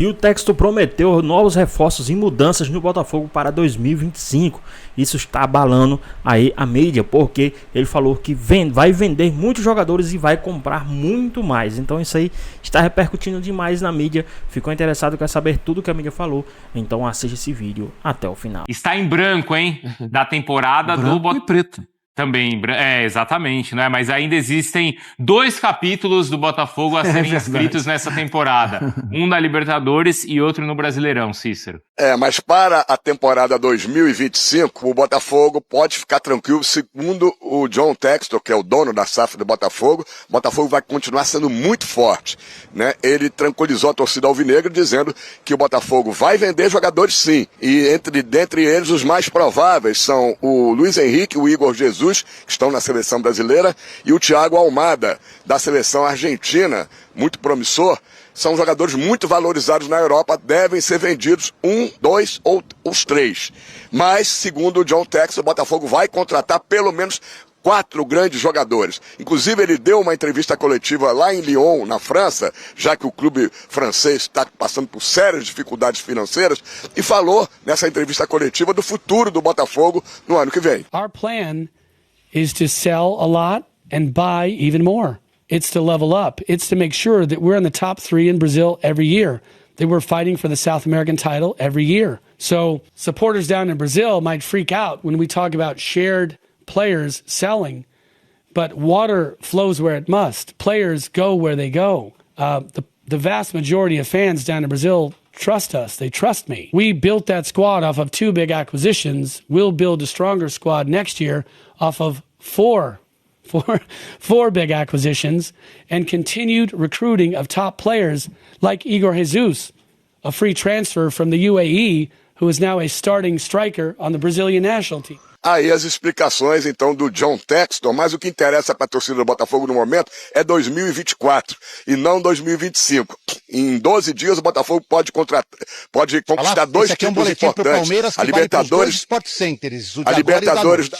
E o texto prometeu novos reforços e mudanças no Botafogo para 2025. Isso está abalando aí a mídia, porque ele falou que vai vender muitos jogadores e vai comprar muito mais. Então isso aí está repercutindo demais na mídia. Ficou interessado, quer saber tudo que a mídia falou? Então assista esse vídeo até o final. Está em branco, hein? Da temporada branco do e preto. Também, exatamente, né? Mas ainda existem 2 capítulos do Botafogo a serem escritos nessa temporada. Um na Libertadores e outro no Brasileirão, Cícero. Mas para a temporada 2025, o Botafogo pode ficar tranquilo, segundo o John Textor, que é o dono da SAF do Botafogo. O Botafogo vai continuar sendo muito forte, né? Ele tranquilizou a torcida alvinegra dizendo que o Botafogo vai vender jogadores sim. E dentre eles, os mais prováveis são o Luiz Henrique, o Igor Jesus, que estão na seleção brasileira, e o Thiago Almada, da seleção argentina, muito promissor. São jogadores muito valorizados na Europa, devem ser vendidos 1, 2 ou os 3. Mas, segundo o John Textor, o Botafogo vai contratar pelo menos 4 grandes jogadores. Inclusive, ele deu uma entrevista coletiva lá em Lyon, na França, já que o clube francês está passando por sérias dificuldades financeiras, e falou nessa entrevista coletiva do futuro do Botafogo no ano que vem. Our plan is to sell a lot and buy even more. It's to level up. It's to make sure that we're in the top 3 in Brazil every year, that we're fighting for the South American title every year. So supporters down in Brazil might freak out when we talk about shared players selling, but water flows where it must. Players go where they go. The vast majority of fans down in Brazil trust us. They trust me. We built that squad off of 2 big acquisitions. We'll build a stronger squad next year off of 4 big acquisitions and continued recruiting of top players like Igor Jesus, a free transfer from the UAE, who is now a starting striker on the Brazilian national team. Aí as explicações, então, do John Textor, mas o que interessa para a torcida do Botafogo no momento é 2024 e não 2025. Em 12 dias o Botafogo pode conquistar 2 títulos importantes. A Libertadores, a Libertadores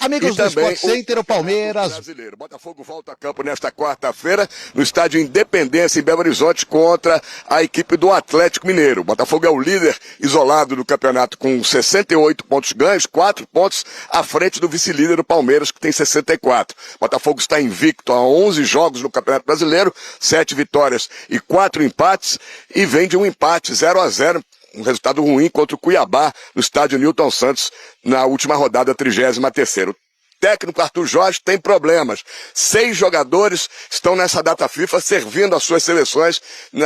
Amigos do Sport Center, o Palmeiras. Brasileiro. Botafogo volta a campo nesta quarta-feira no estádio Independência, em Belo Horizonte, contra a equipe do Atlético Mineiro. O Botafogo é o líder isolado do campeonato com 68 pontos ganhos, 4 pontos à frente do vice-líder do Palmeiras, que tem 64. O Botafogo está invicto há 11 jogos no Campeonato Brasileiro, 7 vitórias e 4 empates, e vem de um empate 0-0. Um resultado ruim contra o Cuiabá no estádio Newton Santos na última rodada, 33ª. O técnico Arthur Jorge tem problemas. 6 jogadores estão nessa data FIFA servindo as suas seleções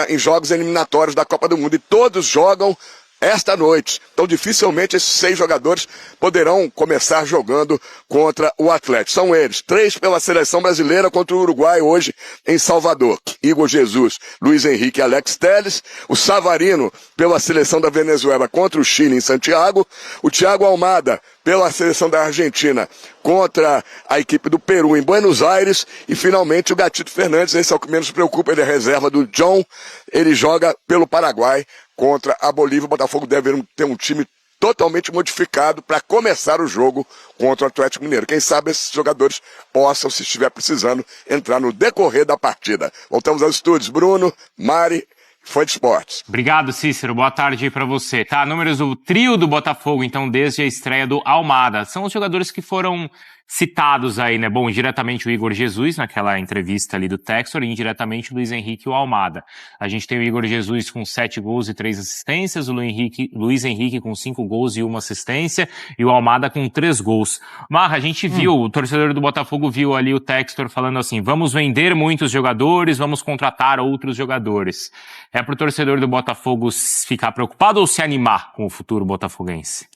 em jogos eliminatórios da Copa do Mundo e todos jogam esta noite. Então dificilmente esses 6 jogadores poderão começar jogando contra o Atlético. São eles, 3 pela seleção brasileira contra o Uruguai hoje em Salvador. Igor Jesus, Luiz Henrique e Alex Telles. O Savarino pela seleção da Venezuela contra o Chile em Santiago. O Thiago Almada pela seleção da Argentina contra a equipe do Peru em Buenos Aires. E finalmente o Gatito Fernandes, esse é o que menos preocupa, ele é reserva do John. Ele joga pelo Paraguai contra a Bolívia. O Botafogo deve ter um time totalmente modificado para começar o jogo contra o Atlético Mineiro. Quem sabe esses jogadores possam, se estiver precisando, entrar no decorrer da partida. Voltamos aos estúdios. Bruno, Mari, Fã de Esportes. Obrigado, Cícero. Boa tarde aí pra você. Tá, números do trio do Botafogo, então, desde a estreia do Almada. São os jogadores que foram citados aí, né? Bom, diretamente o Igor Jesus, naquela entrevista ali do Textor, e indiretamente o Luiz Henrique e o Almada. A gente tem o Igor Jesus com 7 gols e 3 assistências, o Luiz Henrique com 5 gols e 1 assistência, e o Almada com 3 gols. Marra, a gente viu, o torcedor do Botafogo viu ali o Textor falando assim, vamos vender muitos jogadores, vamos contratar outros jogadores. É pro torcedor do Botafogo ficar preocupado ou se animar com o futuro botafoguense?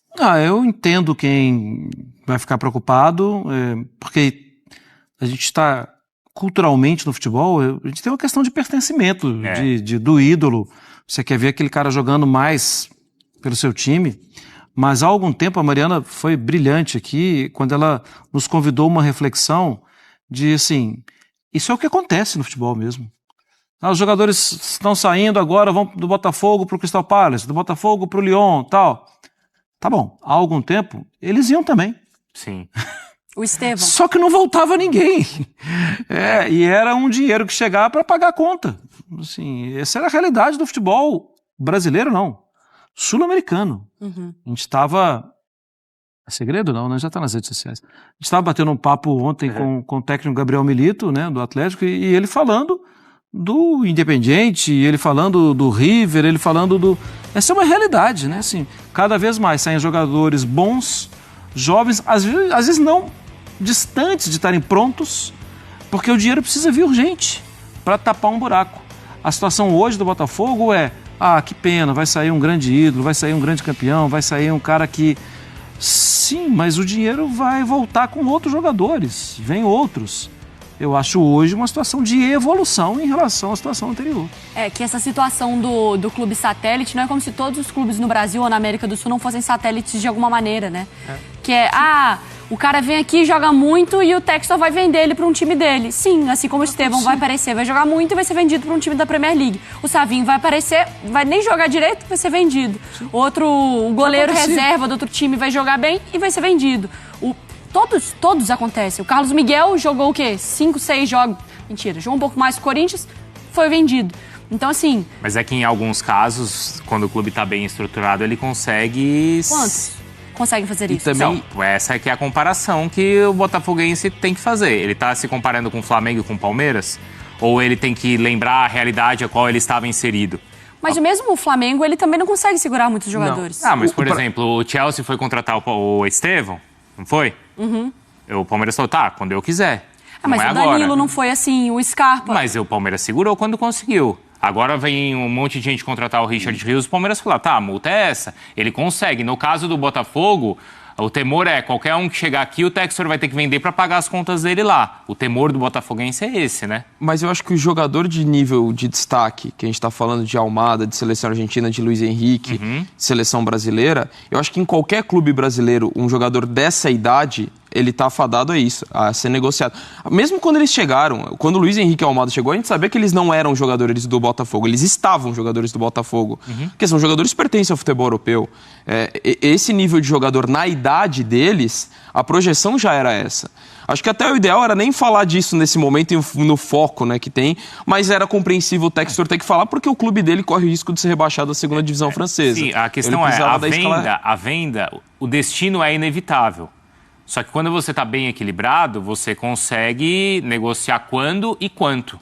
Eu entendo quem vai ficar preocupado, porque a gente está culturalmente no futebol, a gente tem uma questão de pertencimento, do ídolo. Você quer ver aquele cara jogando mais pelo seu time, mas há algum tempo a Mariana foi brilhante aqui, quando ela nos convidou uma reflexão de assim, isso é o que acontece no futebol mesmo. Os jogadores estão saindo agora, vão do Botafogo para o Crystal Palace, do Botafogo para o Lyon, tal. Tá bom, há algum tempo, eles iam também. Sim. O Estevão. Só que não voltava ninguém. E era um dinheiro que chegava para pagar a conta. Assim, essa era a realidade do futebol brasileiro não, sul-americano. A gente estava... É segredo não, né? Já está nas redes sociais. A gente estava batendo um papo ontem com o técnico Gabriel Milito, né, do Atlético, e ele falando do Independiente, ele falando do River, ele falando do... Essa é uma realidade, né? Assim, cada vez mais saem jogadores bons, jovens, às vezes não distantes de estarem prontos, porque o dinheiro precisa vir urgente para tapar um buraco. A situação hoje do Botafogo é, que pena, vai sair um grande ídolo, vai sair um grande campeão, vai sair um cara que... Sim, mas o dinheiro vai voltar com outros jogadores, vem outros. Eu acho hoje uma situação de evolução em relação à situação anterior. É que essa situação do clube satélite não é como se todos os clubes no Brasil ou na América do Sul não fossem satélites de alguma maneira, né? Que é, o cara vem aqui, joga muito e o Textor vai vender ele para um time dele. Sim, assim como o Estevão vai aparecer, vai jogar muito e vai ser vendido para um time da Premier League. O Savinho vai aparecer, vai nem jogar direito e vai ser vendido. O goleiro reserva do outro time vai jogar bem e vai ser vendido. Todos acontecem. O Carlos Miguel jogou o quê? 5, 6 jogos. Mentira, jogou um pouco mais com o Corinthians, foi vendido. Então, assim... Mas é que em alguns casos, quando o clube está bem estruturado, ele consegue... Quantos conseguem fazer isso? Também... Não, essa é que é a comparação que o botafoguense tem que fazer. Ele está se comparando com o Flamengo e com o Palmeiras? Ou ele tem que lembrar a realidade a qual ele estava inserido? Mas mesmo o Flamengo, ele também não consegue segurar muitos jogadores. Não. Mas, por exemplo, o Chelsea foi contratar o Estevão, não foi? O Palmeiras falou, quando eu quiser. Mas o Danilo agora. não foi assim, o Scarpa... Mas o Palmeiras segurou quando conseguiu. Agora vem um monte de gente contratar o Richard Rios, o Palmeiras fala, a multa é essa. Ele consegue. No caso do Botafogo, o temor é qualquer um que chegar aqui, o Textor vai ter que vender para pagar as contas dele lá. O temor do botafoguense é esse, né? Mas eu acho que o jogador de nível de destaque, que a gente está falando de Almada, de seleção argentina, de Luiz Henrique, de seleção brasileira, eu acho que em qualquer clube brasileiro, um jogador dessa idade... ele está afadado a isso, a ser negociado. Mesmo quando eles chegaram, quando o Luiz Henrique e o Almada chegou, a gente sabia que eles não eram jogadores do Botafogo, eles estavam jogadores do Botafogo, porque são jogadores que pertencem ao futebol europeu. Esse nível de jogador, na idade deles, a projeção já era essa. Acho que até o ideal era nem falar disso nesse momento no foco, né, que tem, mas era compreensível o Textor ter que falar porque o clube dele corre o risco de ser rebaixado à segunda divisão francesa. Sim, a questão é, a venda, o destino é inevitável. Só que quando você está bem equilibrado, você consegue negociar quando e quanto.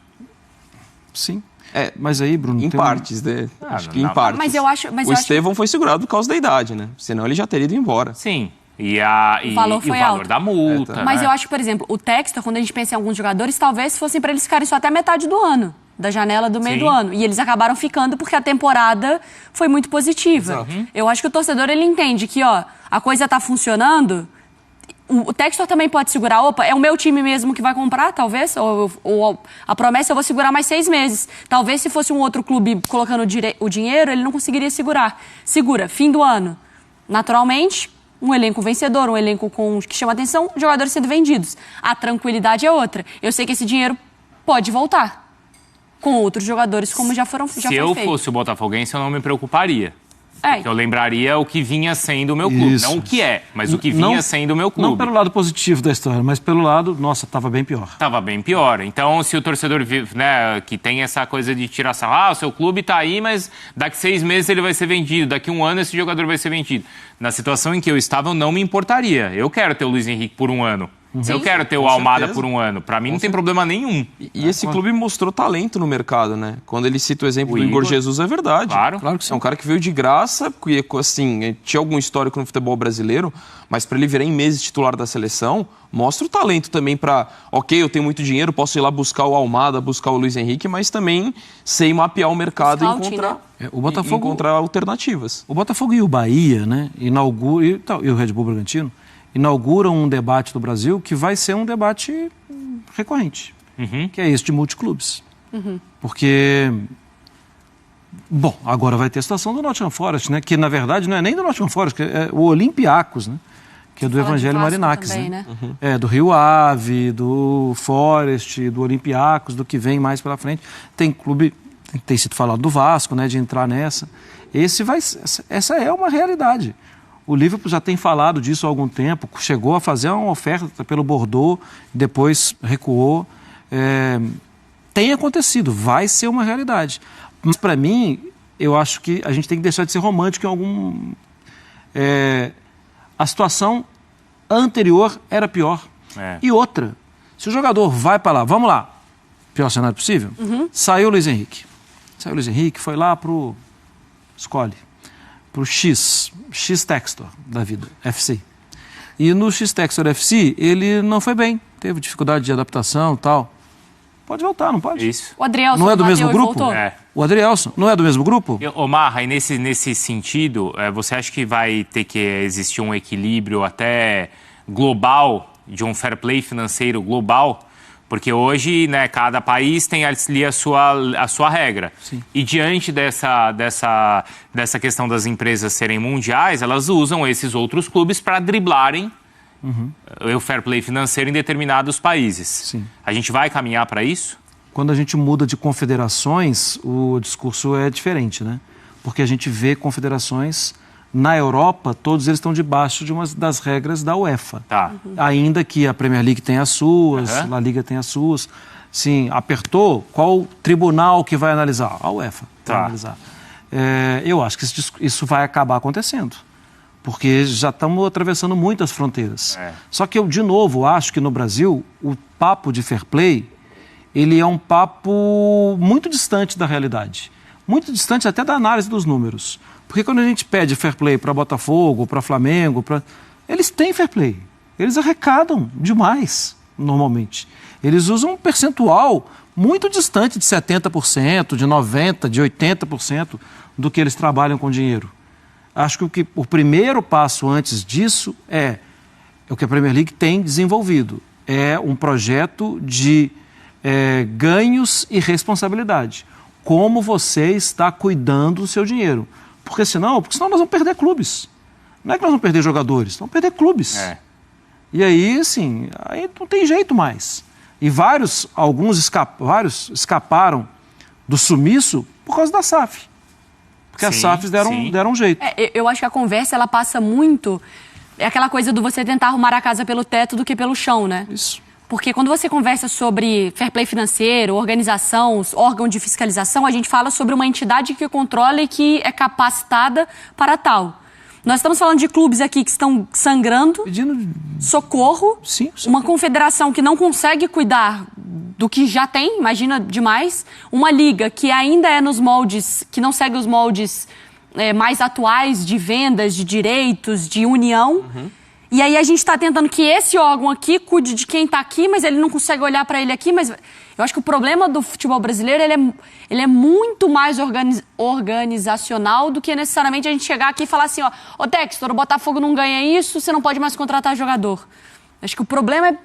Sim. Mas aí, Bruno... Em partes, né? Acho que em partes. Mas eu acho... o Estevão foi segurado por causa da idade, né? Senão ele já teria ido embora. Sim. E o valor da multa. Mas eu acho, por exemplo, o Textor, quando a gente pensa em alguns jogadores, talvez fossem para eles ficarem só até metade do ano. Da janela do meio do ano. E eles acabaram ficando porque a temporada foi muito positiva. Eu acho que o torcedor, ele entende que, a coisa está funcionando... O Textor também pode segurar, é o meu time mesmo que vai comprar, talvez, ou a promessa eu vou segurar mais 6 meses. Talvez se fosse um outro clube colocando o dinheiro, ele não conseguiria segurar. Segura, fim do ano. Naturalmente, um elenco vencedor, um elenco que chama atenção, jogadores sendo vendidos. A tranquilidade é outra. Eu sei que esse dinheiro pode voltar com outros jogadores, como já foi feito. Se eu fosse o botafoguense, eu não me preocuparia. Eu lembraria o que vinha sendo o meu clube. Isso. Não o que é, mas o que vinha sendo o meu clube. Não pelo lado positivo da história, mas pelo lado, nossa, estava bem pior. Estava bem pior. Então, se o torcedor, né, que tem essa coisa de tirar sarro, o seu clube está aí, mas daqui 6 meses ele vai ser vendido, daqui 1 ano esse jogador vai ser vendido. Na situação em que eu estava, eu não me importaria. Eu quero ter o Luiz Henrique por 1 ano. Sim, eu quero ter o Almada por 1 ano. Para mim não tem problema nenhum. E esse clube mostrou talento no mercado, né? Quando ele cita o exemplo do Igor Jesus, é verdade. Claro que sim. É um cara que veio de graça, assim, tinha algum histórico no futebol brasileiro, mas para ele virar em meses titular da seleção, mostra o talento também para, eu tenho muito dinheiro, posso ir lá buscar o Almada, buscar o Luiz Henrique, mas também sei mapear o mercado e encontrar, encontrar alternativas. O Botafogo e o Bahia, né, e o Red Bull Bragantino, inauguram um debate do Brasil que vai ser um debate recorrente, que é esse de multiclubes. Porque, agora vai ter a situação do Nottingham Forest, né, que na verdade não é nem do Nottingham Forest, que é o Olympiacos, né, que é do Evangelho Marinakis. Também, né? Do Rio Ave, do Forest, do Olympiacos, do que vem mais pela frente. Tem clube, tem sido falado do Vasco, né, de entrar nessa. Essa é uma realidade. O Liverpool já tem falado disso há algum tempo, chegou a fazer uma oferta pelo Bordeaux, depois recuou. Tem acontecido, vai ser uma realidade. Mas para mim, eu acho que a gente tem que deixar de ser romântico em algum... a situação anterior era pior. E outra, se o jogador vai para lá, vamos lá, pior cenário possível, saiu o Luiz Henrique. Foi lá pro... Escolhe. Pro X Textor da vida, FC. E no X Textor FC, ele não foi bem. Teve dificuldade de adaptação e tal. Pode voltar, não pode? Isso. O Adrielson não é do mesmo grupo? Voltou. O Adrielson não é do mesmo grupo? Marra, e nesse sentido, você acha que vai ter que existir um equilíbrio até global, de um fair play financeiro global? Porque hoje, né, cada país tem ali a sua regra. Sim. E diante dessa questão das empresas serem mundiais, elas usam esses outros clubes para driblarem o fair play financeiro em determinados países. Sim. A gente vai caminhar para isso? Quando a gente muda de confederações, o discurso é diferente, né? Porque a gente vê confederações... Na Europa, todos eles estão debaixo de uma das regras da UEFA. Tá. Ainda que a Premier League tenha as suas, a La Liga tenha as suas. Sim, apertou, qual tribunal que vai analisar? A UEFA vai analisar. Eu acho que isso vai acabar acontecendo. Porque já estamos atravessando muitas fronteiras. Só que eu, de novo, acho que no Brasil, o papo de fair play, ele é um papo muito distante da realidade. Muito distante até da análise dos números. Porque quando a gente pede fair play para Botafogo, para Flamengo, eles têm fair play. Eles arrecadam demais, normalmente. Eles usam um percentual muito distante de 70%, de 90%, de 80% do que eles trabalham com dinheiro. Acho que o primeiro passo antes disso é o que a Premier League tem desenvolvido. É um projeto de ganhos e responsabilidade. Como você está cuidando do seu dinheiro. Porque senão nós vamos perder clubes. Não é que nós vamos perder jogadores, vamos perder clubes. E aí, assim, aí não tem jeito mais. E vários escaparam do sumiço por causa da SAF. Porque as SAFs deram um jeito. Eu acho que a conversa, ela passa muito... É aquela coisa do você tentar arrumar a casa pelo teto do que pelo chão, né? Isso. Porque quando você conversa sobre fair play financeiro, organização, órgão de fiscalização, a gente fala sobre uma entidade que controla e que é capacitada para tal. Nós estamos falando de clubes aqui que estão sangrando, pedindo socorro. Sim. Uma confederação que não consegue cuidar do que já tem, imagina demais. Uma liga que ainda é nos moldes, que não segue os moldes mais atuais de vendas, de direitos, de união. E aí a gente está tentando que esse órgão aqui cuide de quem está aqui, mas ele não consegue olhar para ele aqui. Mas eu acho que o problema do futebol brasileiro ele é muito mais organizacional do que necessariamente a gente chegar aqui e falar assim, ô Textor, o Botafogo não ganha isso, você não pode mais contratar jogador. Acho que o problema é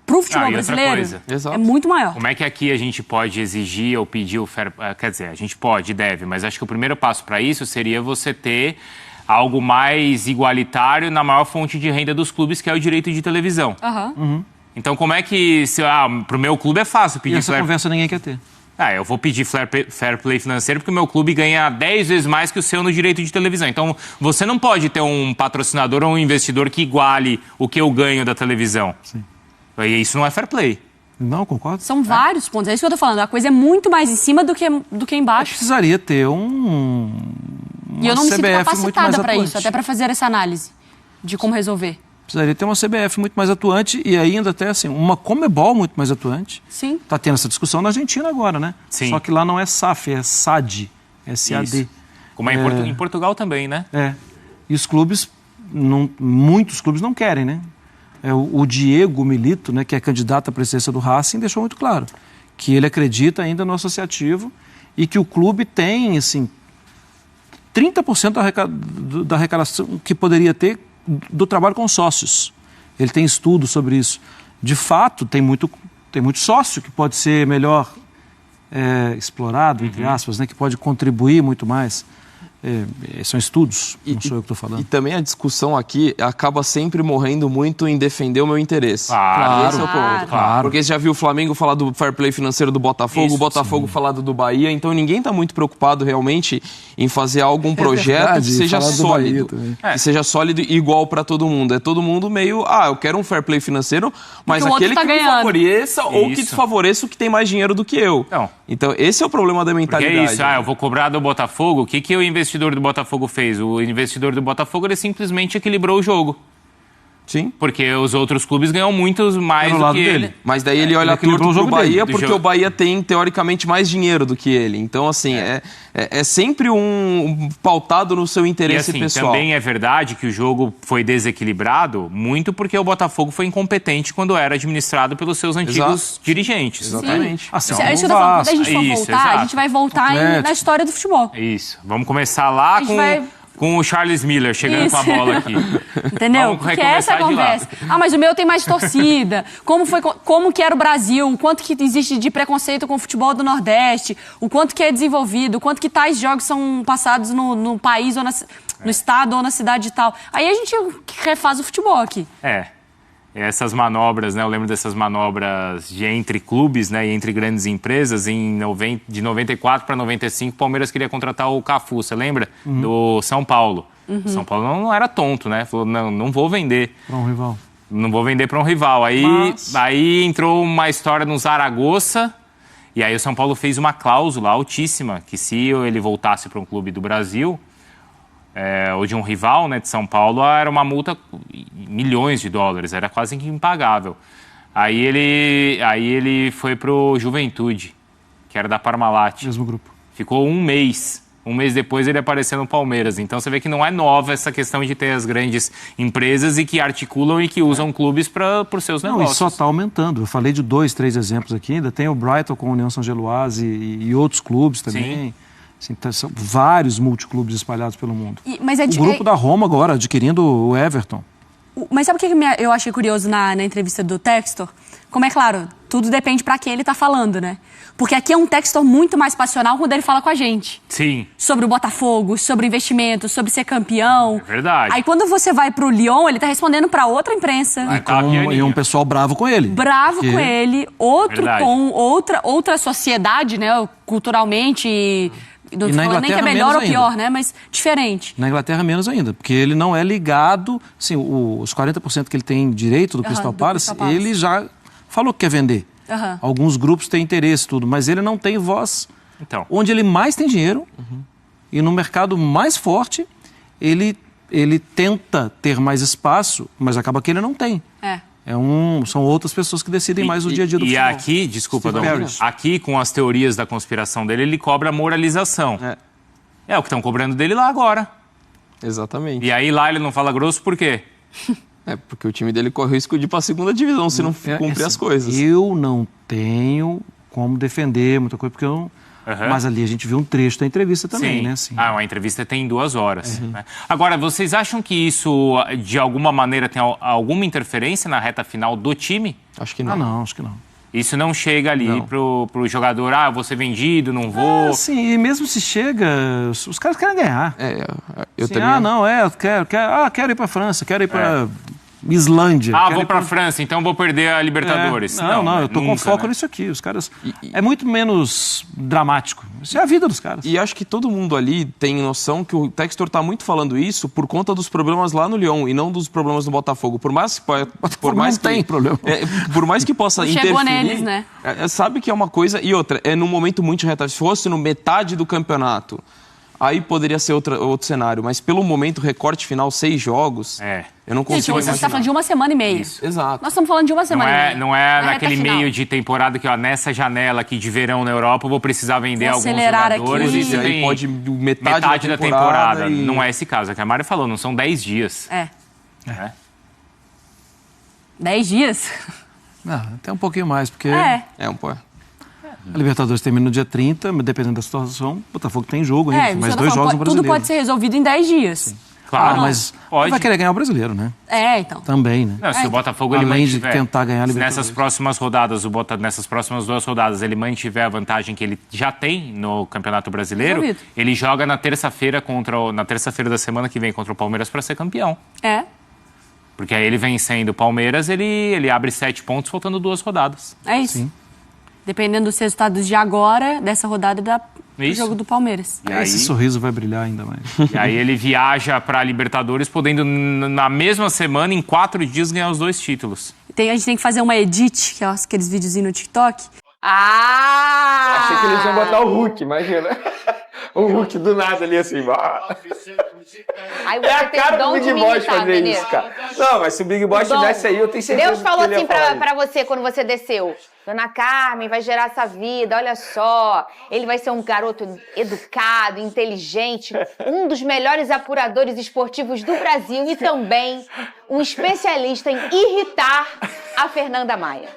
pro futebol brasileiro é muito maior. Como é que aqui a gente pode exigir ou pedir o fair... Quer dizer, a gente pode, deve, mas acho que o primeiro passo para isso seria você ter algo mais igualitário na maior fonte de renda dos clubes, que é o direito de televisão. Então, como é que... pro meu clube é fácil pedir... E essa conversa ninguém quer ter. Eu vou pedir fair play financeiro porque o meu clube ganha 10 vezes mais que o seu no direito de televisão. Então, você não pode ter um patrocinador ou um investidor que iguale o que eu ganho da televisão. Sim. E isso não é fair play. Não, concordo. São vários pontos. É isso que eu tô falando. A coisa é muito mais em cima do que embaixo. Precisaria ter E eu não me sinto CBF capacitada para isso, até para fazer essa análise de como resolver. Precisaria ter uma CBF muito mais atuante e ainda até assim, uma Conmebol muito mais atuante. Sim. Está tendo essa discussão na Argentina agora, né? Sim. Só que lá não é SAF, é SAD. S-A-D. Isso. Como em Portugal também, né? E os clubes, muitos clubes não querem, né? O Diego Milito, né, que é candidato à presidência do Racing, deixou muito claro que ele acredita ainda no associativo e que o clube tem, assim, 30% da arrecadação que poderia ter do trabalho com sócios. Ele tem estudo sobre isso. De fato, tem muito sócio que pode ser melhor explorado, entre aspas, né, que pode contribuir muito mais. São estudos, não sou eu que estou falando. E também a discussão aqui acaba sempre morrendo muito em defender o meu interesse. Claro, esse é o ponto. Claro. Porque você já viu o Flamengo falar do fair play financeiro do Botafogo, Isso, o Botafogo falar do Bahia, então ninguém está muito preocupado realmente em fazer algum projeto verdade, que seja falar do Bahia sólido. também. Que seja sólido e igual para todo mundo. É todo mundo meio, eu quero um fair play financeiro, mas Porque o aquele outro tá que me ganhando. favoreça ou que Isso. desfavoreça o que tem mais dinheiro do que eu. Então esse é o problema da Porque mentalidade. é isso, eu vou cobrar do Botafogo. O que o investidor do Botafogo fez? O investidor do Botafogo, ele simplesmente equilibrou o jogo. Sim. Porque os outros clubes ganham muitos mais no do lado que dele. ele. Mas daí ele olha equilibrou torto o pro jogo dele, Bahia do porque jogo. o Bahia tem, teoricamente, mais dinheiro do que ele. Então, assim, é sempre um pautado no seu E interesse assim, pessoal. também é verdade que o jogo foi desequilibrado muito porque o Botafogo foi incompetente quando era administrado pelos seus antigos dirigentes. Exatamente. Assim, É isso que eu tô falando. Quando a gente for Isso, voltar, a exato. gente vai voltar na história do futebol. Isso. Vamos começar lá gente vai- com o Charles Miller chegando Isso. com a bola aqui. Entendeu? Vamos Porque essa é a recomeçar de lá. conversa. Mas o meu tem mais torcida. Como que era o Brasil? O quanto que existe de preconceito com o futebol do Nordeste? O quanto que é desenvolvido? O quanto que tais jogos são passados no país ou no estado ou na cidade e tal. Aí a gente refaz o futebol aqui. Essas manobras, né? Eu lembro dessas manobras entre clubes, né? E entre grandes empresas. De 94 para 95, o Palmeiras queria contratar o Cafu, você lembra? Do São Paulo. São Paulo não era tonto, né? Falou, não vou vender. Para um rival. Não vou vender para um rival. Aí entrou uma história no Zaragoza. E aí o São Paulo fez uma cláusula altíssima, que se ele voltasse para um clube do Brasil, ou de um rival, né, de São Paulo, era uma multa milhões de dólares, era quase que impagável. Aí ele foi pro Juventude, que era da Parmalat. Mesmo grupo. Ficou um mês. Um mês depois ele apareceu no Palmeiras. Então você vê que não é nova essa questão de ter as grandes empresas e que articulam e que usam clubes para os seus Não, negócios. e só está aumentando. Eu falei de 2, 3 exemplos aqui. Ainda tem o Brighton com a União São Geloase e outros clubes também. Assim, são vários multiclubes espalhados pelo mundo. O grupo da Roma agora, adquirindo o Everton. Mas sabe o que eu achei curioso na entrevista do Textor? Como é claro, tudo depende para quem ele tá falando, né? Porque aqui é um Textor muito mais passional quando ele fala com a gente. Sim. Sobre o Botafogo, sobre investimento, sobre ser campeão. É verdade. Aí quando você vai pro Lyon, ele tá respondendo para outra imprensa. E um pessoal bravo com ele. Bravo com ele, outro Verdade. tom, outra sociedade, né? Culturalmente. Não E tô na falando nem que é Inglaterra melhor ou menos pior, ainda. né? Mas diferente. Na Inglaterra, menos ainda, porque ele não é ligado. Assim, os 40% que ele tem direito do Crystal Palace, Crystal Palace. ele já falou que quer vender. Alguns grupos têm interesse, tudo, mas ele não tem voz. Então. Onde ele mais tem dinheiro e no mercado mais forte, ele tenta ter mais espaço, mas acaba que ele não tem. São outras pessoas que decidem mais o dia a dia do futebol. E aqui, desculpa, Steve Dom, Parrish. aqui com as teorias da conspiração dele, ele cobra moralização. É o que estão cobrando dele lá agora. Exatamente. E aí lá ele não fala grosso por quê? Porque o time dele corre o risco de ir para a segunda divisão se não cumprir as coisas. Eu não tenho como defender muita coisa, porque eu não... Mas ali a gente viu um trecho da entrevista também, Sim. né? Assim. Uma entrevista tem 2 horas. Né? Agora, vocês acham que isso, de alguma maneira, tem alguma interferência na reta final do time? Acho que não. Não, acho que não. Isso não chega ali pro jogador, eu vou ser vendido, não vou... Sim, e mesmo se chega, os caras querem ganhar. Eu também... eu quero ir para a França, quero ir para Islândia. Vou para a França, então vou perder a Libertadores. Não, eu tô com foco nisso aqui. Os caras... É muito menos dramático. Isso é a vida dos caras. E acho que todo mundo ali tem noção que o Textor tá muito falando isso por conta dos problemas lá no Lyon e não dos problemas no Botafogo. Por mais que tem problema. Por mais que possa interferir... Chegou neles, né? Sabe que é uma coisa... E outra, num momento muito reta. Se fosse no metade do campeonato, aí poderia ser outro cenário. Mas pelo momento, recorte final, 6 jogos... Eu não consigo Gente, você está falando de 1 semana e meia. Isso. Exato. Nós estamos falando de 1 semana e meia. Não é Na naquele reta final. meio de temporada que, nessa janela aqui de verão na Europa, eu vou precisar vender Vou alguns acelerar jogadores. aqui. E E aí tem pode metade da temporada. e... Não é esse caso. É que a Mari falou, não são 10 dias. 10 dias? Até um pouquinho mais, porque É. a Libertadores termina no dia 30, mas dependendo da situação, o Botafogo tem jogo ainda, mais isso eu tô 2 falando, jogos no tudo Brasileiro. pode ser resolvido em 10 dias. Claro, mas pode. vai querer ganhar o brasileiro, né? Então. Também, né? Não, se o Botafogo ele Além de mantiver, tentar ganhar a se Libertadores. nessas próximas rodadas, nessas próximas 2 rodadas, ele mantiver a vantagem que ele já tem no Campeonato Brasileiro, Resolvido. ele joga na terça-feira na terça-feira da semana que vem contra o Palmeiras para ser campeão. Porque aí ele vencendo o Palmeiras, ele abre 7 pontos faltando 2 rodadas. É isso. Sim. Dependendo dos resultados de agora, dessa rodada do Isso. jogo do Palmeiras. E aí, Esse sorriso vai brilhar ainda mais. e aí ele viaja para a Libertadores, podendo na mesma semana, em 4 dias, ganhar os 2 títulos. A gente tem que fazer uma edit, que é aqueles videozinhos no TikTok. Achei que eles iam botar o Hulk, imagina. O Hulk do nada ali assim. Aí É a você tem cara do dom de Big me Boss imitar, fazer Nenê. isso, cara. Não, mas se o Big Boss Dom. tivesse aí, eu tenho certeza Deus falou que ele ia assim falar isso. pra você quando você desceu. Dona Carmen vai gerar essa vida, olha só. Ele vai ser um garoto educado, inteligente, um dos melhores apuradores esportivos do Brasil e também um especialista em irritar a Fernanda Maia.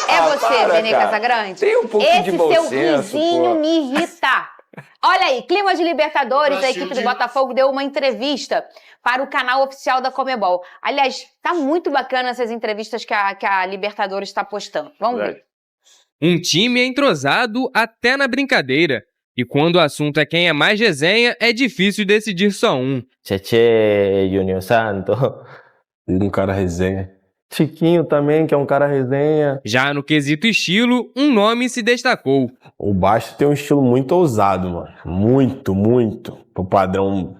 É você, para, Nenê cara. Casagrande? Tem um pouco Esse de bom seu senso, risinho pô. me irrita. Olha aí, clima de Libertadores, a equipe do Botafogo deu uma entrevista para o canal oficial da Conmebol. Aliás, tá muito bacana essas entrevistas que a Libertadores está postando. Vamos ver. Um time é entrosado até na brincadeira. E quando o assunto é quem é mais resenha, é difícil decidir só um. Cheche, Júnior Santos. Um cara resenha. Chiquinho também, que é um cara resenha. Já no quesito estilo, um nome se destacou. O Basto tem um estilo muito ousado, mano. Muito, muito. Pro padrão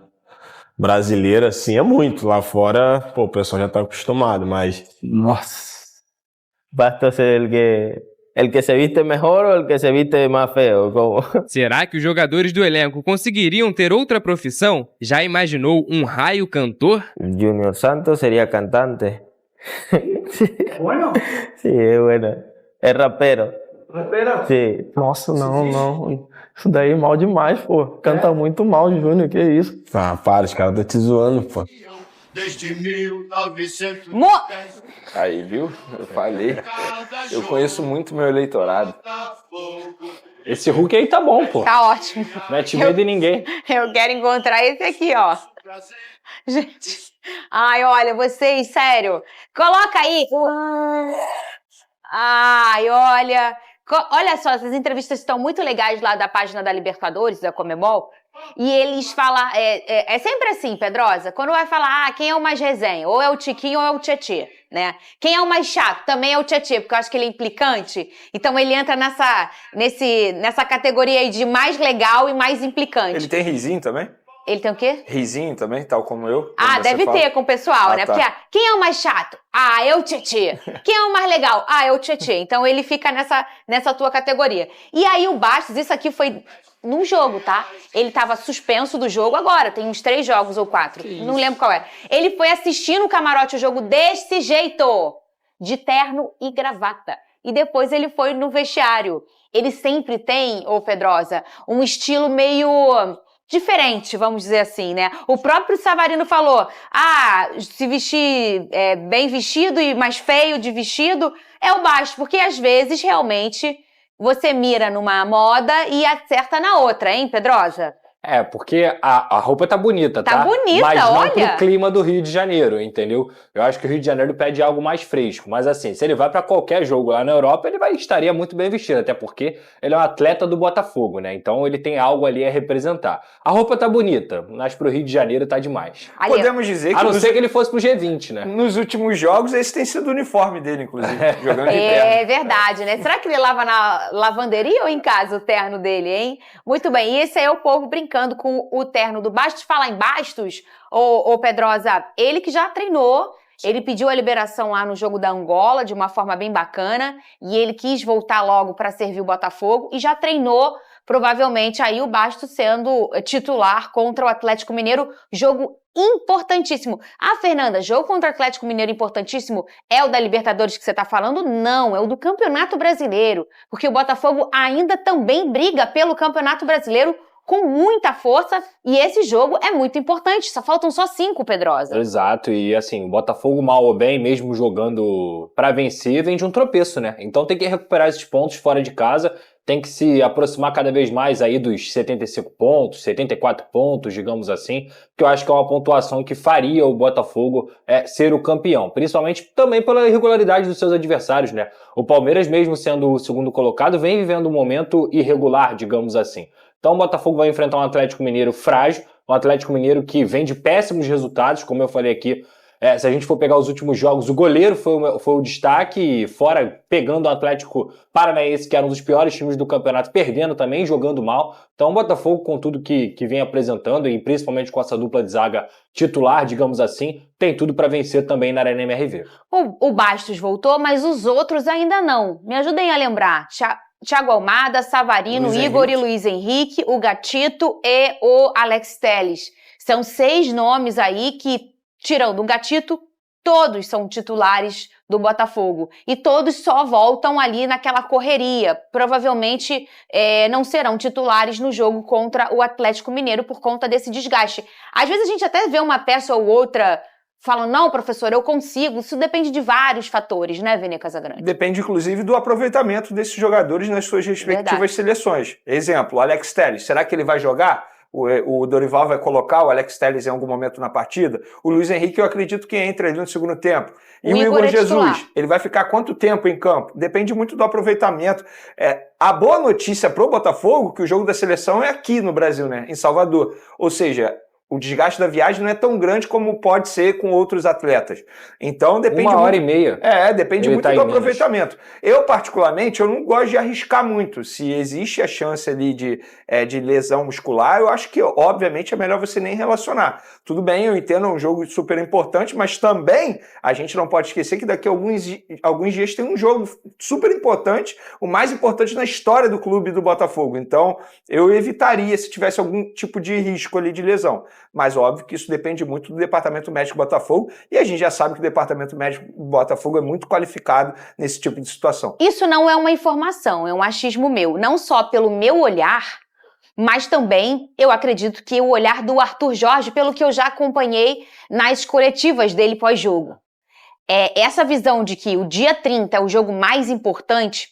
brasileiro, assim, é muito. Lá fora, pô, o pessoal já tá acostumado, mas... Nossa. Basto ser el que se viste mejor ou el que se viste mais feio? Como... Será que os jogadores do elenco conseguiriam ter outra profissão? Já imaginou um raio cantor? Júnior Santos seria cantante. Bueno. Sí, es bueno. É rapero. Rapero? Sim. Nossa, não. Isso daí é mal demais, pô. Canta muito mal, Júnior, que isso? Ah, para, os caras estão te zoando, pô. Desde 1910. Aí, viu? Eu falei. Eu conheço muito meu eleitorado. Esse Hulk aí tá bom, pô. Tá ótimo. Não é medo de ninguém. Eu quero encontrar esse aqui, ó. Gente, ai, olha, vocês, sério. Coloca aí. Ai, olha. Olha só, essas entrevistas estão muito legais lá da página da Libertadores, da Conmebol. E eles falam, é sempre assim, Pedrosa, quando vai falar, quem é o mais resenha? Ou é o Tiquinho ou é o Tietê, né? Quem é o mais chato? Também é o Tietê, porque eu acho que ele é implicante. Então ele entra nessa categoria aí de mais legal e mais implicante. Ele tem risinho também? Ele tem o quê? Risinho também, tal como eu? Deve ter com o pessoal, né? Tá. Porque quem é o mais chato? É o Tietê. Quem é o mais legal? É o Tietê. Então ele fica nessa tua categoria. E aí o Bastos, isso aqui foi num jogo, tá? Ele tava suspenso do jogo agora, tem uns 3 jogos ou 4. Não lembro qual é. Ele foi assistir no camarote o jogo desse jeito, de terno e gravata. E depois ele foi no vestiário. Ele sempre tem, ô Pedrosa, um estilo meio... diferente, vamos dizer assim, né? O próprio Savarino falou, se vestir bem vestido e mais feio de vestido é o Bastos, porque às vezes realmente você mira numa moda e acerta na outra, hein, Pedrosa? Porque a roupa tá bonita, tá? Tá bonita, mas não olha. pro clima do Rio de Janeiro, entendeu? Eu acho que o Rio de Janeiro pede algo mais fresco. Mas assim, se ele vai pra qualquer jogo lá na Europa, ele estaria muito bem vestido. Até porque ele é um atleta do Botafogo, né? Então ele tem algo ali a representar. A roupa tá bonita, mas pro Rio de Janeiro tá demais. Podemos dizer que... A não ser que ele fosse pro G20, né? Nos últimos jogos, esse tem sido o uniforme dele, inclusive. Jogando de terno. É verdade, né? Será que ele lava na lavanderia ou em casa o terno dele, hein? Muito bem, e esse aí é o povo brincando com o terno do Bastos. Falar em Bastos, ô Pedrosa, ele que já treinou, ele pediu a liberação lá no jogo da Angola de uma forma bem bacana e ele quis voltar logo para servir o Botafogo e já treinou, provavelmente aí o Bastos sendo titular contra o Atlético Mineiro, jogo importantíssimo. Fernanda, jogo contra o Atlético Mineiro importantíssimo é o da Libertadores que você tá falando? Não, é o do Campeonato Brasileiro, porque o Botafogo ainda também briga pelo Campeonato Brasileiro com muita força, e esse jogo é muito importante, faltam só 5, Pedrosa. Exato, e assim, o Botafogo, mal ou bem, mesmo jogando pra vencer, vem de um tropeço, né? Então tem que recuperar esses pontos fora de casa, tem que se aproximar cada vez mais aí dos 75 pontos, 74 pontos, digamos assim, que eu acho que é uma pontuação que faria o Botafogo ser o campeão, principalmente também pela irregularidade dos seus adversários, né? O Palmeiras, mesmo sendo o segundo colocado, vem vivendo um momento irregular, digamos assim. Então o Botafogo vai enfrentar um Atlético Mineiro frágil, um Atlético Mineiro que vem de péssimos resultados, como eu falei aqui. Se a gente for pegar os últimos jogos, o goleiro foi o destaque, fora pegando o Atlético Paranaense, que era um dos piores times do campeonato, perdendo também, jogando mal. Então o Botafogo, com tudo que vem apresentando, e principalmente com essa dupla de zaga titular, digamos assim, tem tudo para vencer também na Arena MRV. O Bastos voltou, mas os outros ainda não. Me ajudem a lembrar. Thiago Almada, Savarino, Luiz Igor Henrique. e Luiz Henrique, o Gatito e o Alex Telles. São 6 nomes aí que, tirando o Gatito, todos são titulares do Botafogo. E todos só voltam ali naquela correria. Provavelmente não serão titulares no jogo contra o Atlético Mineiro por conta desse desgaste. Às vezes a gente até vê uma peça ou outra falando, não, professor, eu consigo. Isso depende de vários fatores, né, Vene Casagrande? Depende, inclusive, do aproveitamento desses jogadores nas suas respectivas seleções. Exemplo, o Alex Telles, será que ele vai jogar? O Dorival vai colocar o Alex Telles em algum momento na partida? O Luiz Henrique, eu acredito que entra ali no segundo tempo. E o Igor Jesus, ele vai ficar quanto tempo em campo? Depende muito do aproveitamento. A boa notícia para o Botafogo é que o jogo da seleção é aqui no Brasil, né? Em Salvador. Ou seja, o desgaste da viagem não é tão grande como pode ser com outros atletas. Então depende 1 hora e meia. Depende muito do aproveitamento. Eu, particularmente, eu não gosto de arriscar muito. Se existe a chance ali de lesão muscular, eu acho que, obviamente, é melhor você nem relacionar. Tudo bem, eu entendo, é um jogo super importante, mas também a gente não pode esquecer que daqui a alguns dias tem um jogo super importante, o mais importante na história do clube do Botafogo. Então, eu evitaria se tivesse algum tipo de risco ali de lesão. Mas óbvio que isso depende muito do Departamento Médico do Botafogo, e a gente já sabe que o Departamento Médico do Botafogo é muito qualificado nesse tipo de situação. Isso não é uma informação, é um achismo meu. Não só pelo meu olhar, mas também eu acredito que o olhar do Arthur Jorge, pelo que eu já acompanhei nas coletivas dele pós-jogo. Essa visão de que o dia 30 é o jogo mais importante,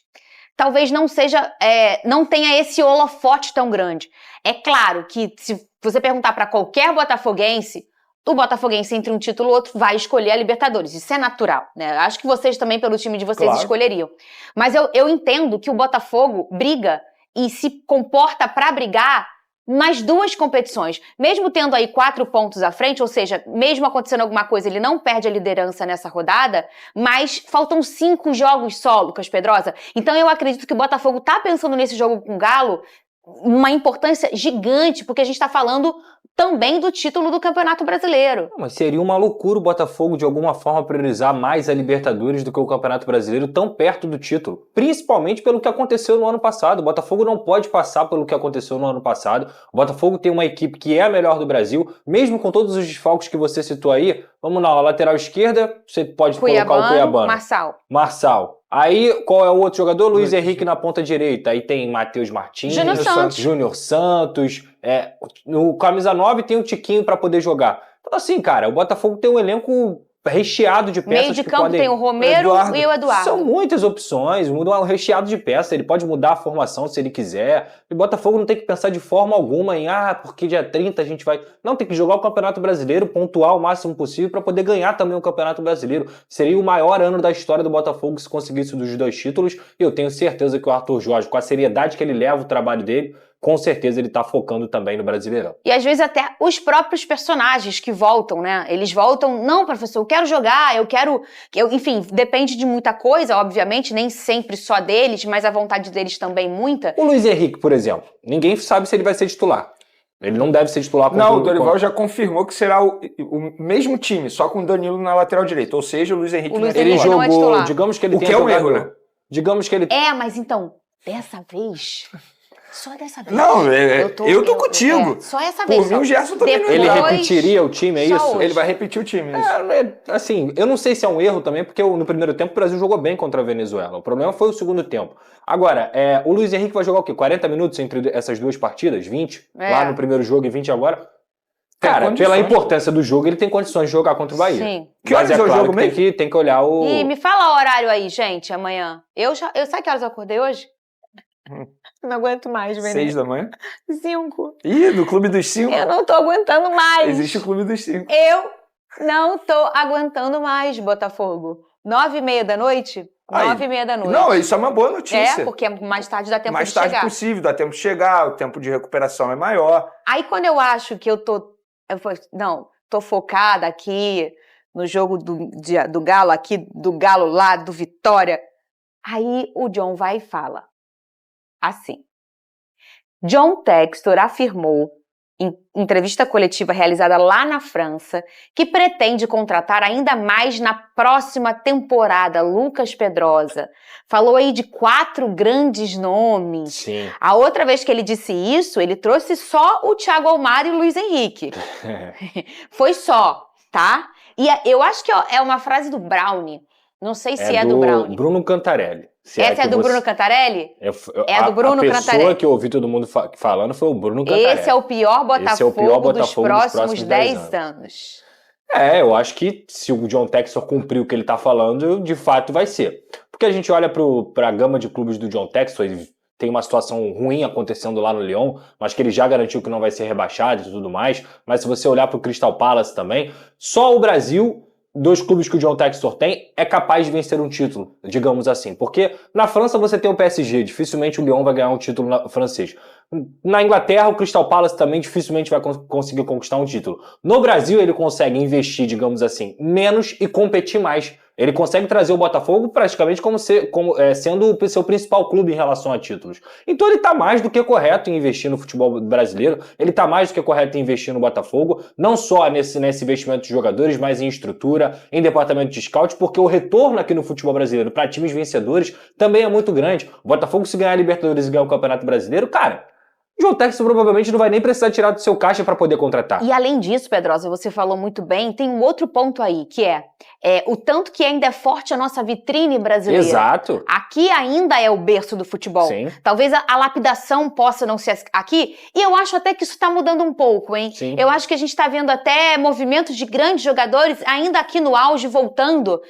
talvez não tenha esse holofote tão grande. É claro que se você perguntar para qualquer botafoguense, o botafoguense entre um título e outro vai escolher a Libertadores. Isso é natural, né? Acho que vocês também, pelo time de vocês, escolheriam. Mas eu entendo que o Botafogo briga e se comporta para brigar nas duas competições. Mesmo tendo aí 4 pontos à frente, ou seja, mesmo acontecendo alguma coisa, ele não perde a liderança nessa rodada, mas faltam 5 jogos só, Lucas Pedrosa. Então eu acredito que o Botafogo tá pensando nesse jogo com o Galo uma importância gigante, porque a gente está falando também do título do Campeonato Brasileiro. Mas seria uma loucura o Botafogo, de alguma forma, priorizar mais a Libertadores do que o Campeonato Brasileiro, tão perto do título. Principalmente pelo que aconteceu no ano passado. O Botafogo não pode passar pelo que aconteceu no ano passado. O Botafogo tem uma equipe que é a melhor do Brasil, mesmo com todos os desfalques que você citou aí. Vamos na lateral esquerda, você pode colocar o Cuiabano. Marçal. Aí, qual é o outro jogador? Luiz Henrique na ponta direita. Aí tem Matheus Martins, Júnior Santos. No camisa 9 tem o Tiquinho para poder jogar. Então assim, cara, o Botafogo tem um elenco recheado de peças. Meio de campo tem o Romero e o Eduardo. São muitas opções, um recheado de peças. Ele pode mudar a formação se ele quiser. O Botafogo não tem que pensar de forma alguma em porque dia 30 a gente vai... Não, tem que jogar o Campeonato Brasileiro, pontuar o máximo possível para poder ganhar também o Campeonato Brasileiro. Seria o maior ano da história do Botafogo se conseguisse dos 2 títulos. E eu tenho certeza que o Arthur Jorge, com a seriedade que ele leva o trabalho dele, com certeza ele tá focando também no Brasileirão. E às vezes até os próprios personagens que voltam, né? Eles voltam, não, professor, eu quero jogar, enfim, depende de muita coisa, obviamente, nem sempre só deles, mas a vontade deles também muita. O Luiz Henrique, por exemplo, ninguém sabe se ele vai ser titular. Ele não deve ser titular. Não, o Dorival já confirmou que será o mesmo time, só com o Danilo na lateral direita, ou seja, o Luiz Henrique ele jogou, não é digamos que ele tenha jogado... O que é um erro, né? Digamos que ele... mas então, dessa vez... Só dessa vez. Não, eu tô contigo. Só essa vez. Por mim, o Gerson também não. Ele repetiria o time, é isso? Hoje. Ele vai repetir o time, é isso. Assim, eu não sei se é um erro também, porque no primeiro tempo o Brasil jogou bem contra a Venezuela. O problema foi o segundo tempo. Agora, o Luiz Henrique vai jogar o quê? 40 minutos entre essas duas partidas? 20? Lá no primeiro jogo e 20 agora? Cara, pela importância do jogo, ele tem condições de jogar contra o Bahia. Sim. Que horas é o jogo mesmo? Tem que olhar o... E me fala o horário aí, gente, amanhã. Sabe que horas eu acordei hoje? Não aguento mais, Benê. 6 da manhã? 5. Ih, no Clube dos 5? Eu não tô aguentando mais. Existe o Clube dos 5. Eu não tô aguentando mais, Botafogo. 9h30 da noite? 9h30 da noite. Não, isso é uma boa notícia. É, porque mais tarde dá tempo de chegar. Mais tarde possível, dá tempo de chegar, o tempo de recuperação é maior. Aí quando eu acho que eu tô focada aqui no jogo do Galo, aqui do Galo lá, do Vitória, aí o John vai e fala assim. John Textor afirmou em entrevista coletiva realizada lá na França, que pretende contratar ainda mais na próxima temporada. Lucas Pedrosa falou aí de 4 grandes nomes. Sim. A outra vez que ele disse isso, ele trouxe só o Thiago Almada e o Luiz Henrique. Foi só, tá? E eu acho que é uma frase do Brownie. Não sei se é do Brownie. Bruno Cantarelli. Essa é do Bruno Cantarelli? É a do Bruno Cantarelli. A pessoa que eu ouvi todo mundo falando foi o Bruno Cantarelli. Esse é o pior Botafogo dos próximos 10 anos. Eu acho que se o John Textor cumprir o que ele tá falando, de fato vai ser. Porque a gente olha pra gama de clubes do John Textor, ele tem uma situação ruim acontecendo lá no Lyon, mas que ele já garantiu que não vai ser rebaixado e tudo mais. Mas se você olhar pro Crystal Palace também, só o Brasil, 2 clubes que o John Textor tem, é capaz de vencer um título, digamos assim. Porque na França você tem o PSG, dificilmente o Lyon vai ganhar um título francês. Na Inglaterra, o Crystal Palace também dificilmente vai conseguir conquistar um título. No Brasil, ele consegue investir, digamos assim, menos e competir mais. Ele consegue trazer o Botafogo praticamente sendo o seu principal clube em relação a títulos. Então ele está mais do que correto em investir no futebol brasileiro, ele está mais do que correto em investir no Botafogo, não só nesse investimento de jogadores, mas em estrutura, em departamento de scout, porque o retorno aqui no futebol brasileiro para times vencedores também é muito grande. O Botafogo, se ganhar a Libertadores e ganhar o Campeonato Brasileiro, cara, John Textor provavelmente não vai nem precisar tirar do seu caixa para poder contratar. E além disso, Pedrosa, você falou muito bem, tem um outro ponto aí, que é o tanto que ainda é forte a nossa vitrine brasileira. Exato. Aqui ainda é o berço do futebol. Sim. Talvez a lapidação possa não ser aqui, e eu acho até que isso está mudando um pouco, hein? Sim. Eu acho que a gente está vendo até movimentos de grandes jogadores ainda aqui no auge voltando,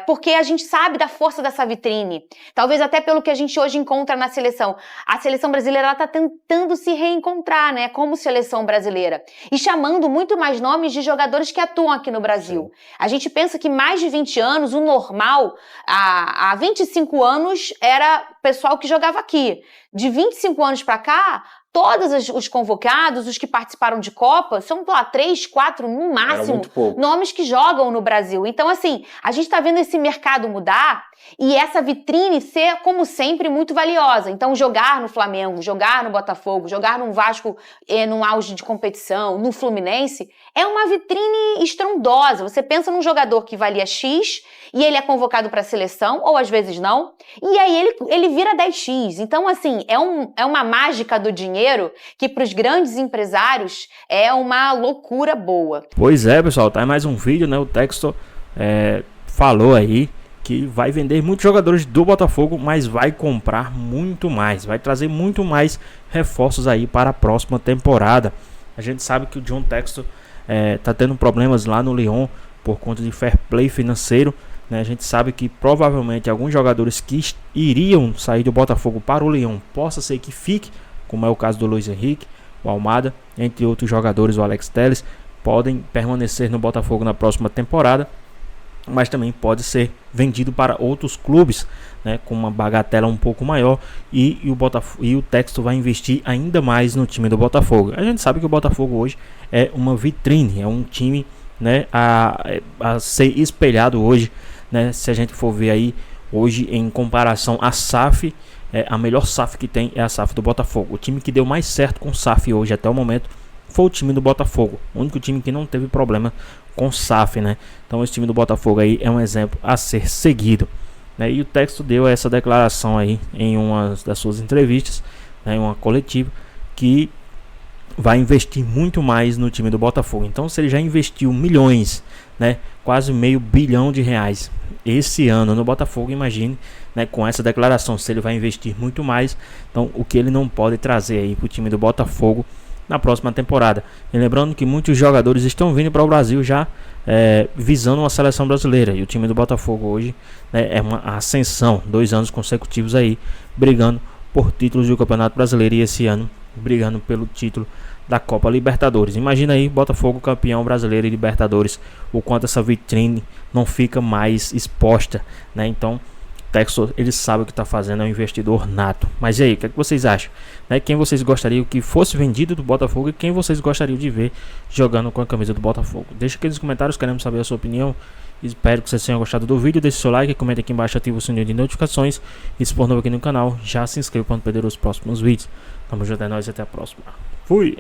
porque a gente sabe da força dessa vitrine. Talvez até pelo que a gente hoje encontra na seleção. A seleção brasileira está tentando se reencontrar, né, como seleção brasileira, e chamando muito mais nomes de jogadores que atuam aqui no Brasil. Sim. A gente pensa que mais de 20 anos, o normal, há 25 anos, era pessoal que jogava aqui. De 25 anos para cá, todos os convocados, os que participaram de Copa, são lá 3, 4, no máximo, nomes que jogam no Brasil. Então, assim, a gente está vendo esse mercado mudar e essa vitrine ser, como sempre, muito valiosa. Então, jogar no Flamengo, jogar no Botafogo, jogar no Vasco num auge de competição, no Fluminense, é uma vitrine estrondosa. Você pensa num jogador que valia X e ele é convocado para a seleção, ou às vezes não, e aí ele vira 10X. Então, assim, é uma mágica do dinheiro que para os grandes empresários é uma loucura boa. Pois é, pessoal, tá aí mais um vídeo, né? O Textor falou aí que vai vender muitos jogadores do Botafogo, mas vai comprar muito mais, vai trazer muito mais reforços aí para a próxima temporada. A gente sabe que o John Textor tá tendo problemas lá no Lyon por conta de fair play financeiro, né? A gente sabe que provavelmente alguns jogadores que iriam sair do Botafogo para o Lyon possa ser que fique, como é o caso do Luiz Henrique, o Almada, entre outros jogadores, o Alex Telles, podem permanecer no Botafogo na próxima temporada, mas também pode ser vendido para outros clubes, né, com uma bagatela um pouco maior, e o Textor vai investir ainda mais no time do Botafogo. A gente sabe que o Botafogo hoje é uma vitrine, é um time, né, a ser espelhado hoje, né, se a gente for ver aí hoje em comparação à SAF, a melhor SAF que tem é a SAF do Botafogo. O time que deu mais certo com SAF hoje até o momento foi o time do Botafogo, o único time que não teve problema com SAF, né? Então esse time do Botafogo aí é um exemplo a ser seguido, né? E o Textor deu essa declaração aí em uma das suas entrevistas, né, em uma coletiva, que vai investir muito mais no time do Botafogo. Então, se ele já investiu milhões, né, quase R$500 bilhão esse ano no Botafogo, imagine, né, com essa declaração, se ele vai investir muito mais. Então, o que ele não pode trazer aí para o time do Botafogo na próxima temporada. E lembrando que muitos jogadores estão vindo para o Brasil já visando uma seleção brasileira, e o time do Botafogo hoje, né, é uma ascensão, 2 anos consecutivos aí brigando por títulos do Campeonato Brasileiro e esse ano brigando pelo título da Copa Libertadores. Imagina aí, Botafogo campeão brasileiro e Libertadores, o quanto essa vitrine não fica mais exposta, né? Então, Textor, ele sabe o que está fazendo, é um investidor nato. Mas e aí, o que, é que vocês acham? Né? Quem vocês gostariam que fosse vendido do Botafogo e quem vocês gostariam de ver jogando com a camisa do Botafogo? Deixa aqui nos comentários, queremos saber a sua opinião. Espero que vocês tenham gostado do vídeo. Deixe seu like, comente aqui embaixo, ative o sininho de notificações. E se for novo aqui no canal, já se inscreva para não perder os próximos vídeos. Tamo junto, é nóis e até a próxima. Fui!